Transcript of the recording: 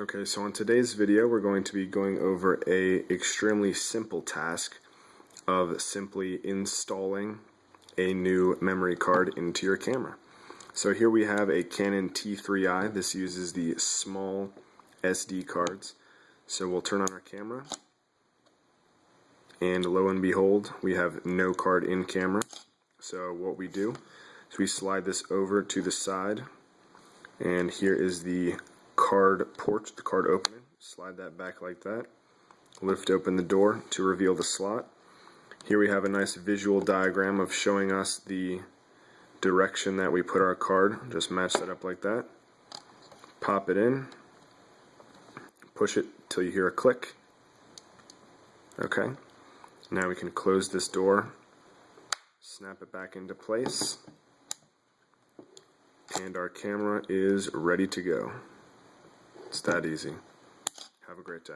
Okay, so in today's video we're going to be going over a extremely simple task of simply installing a new memory card into your camera. So here we have a Canon T3i. This uses the small SD cards. So we'll turn on our camera, and lo and behold, we have no card in camera. So what we do is we slide this over to the side, and here is the card port, the card opener. Slide that back like that. Lift open the door to reveal the slot. Here we have a nice visual diagram of showing us the direction that we put our card. Just match that up like that. Pop it in. Push it till you hear a click. Okay. Now we can close this door. Snap it back into place. And our camera is ready to go. It's that easy. Have a great day.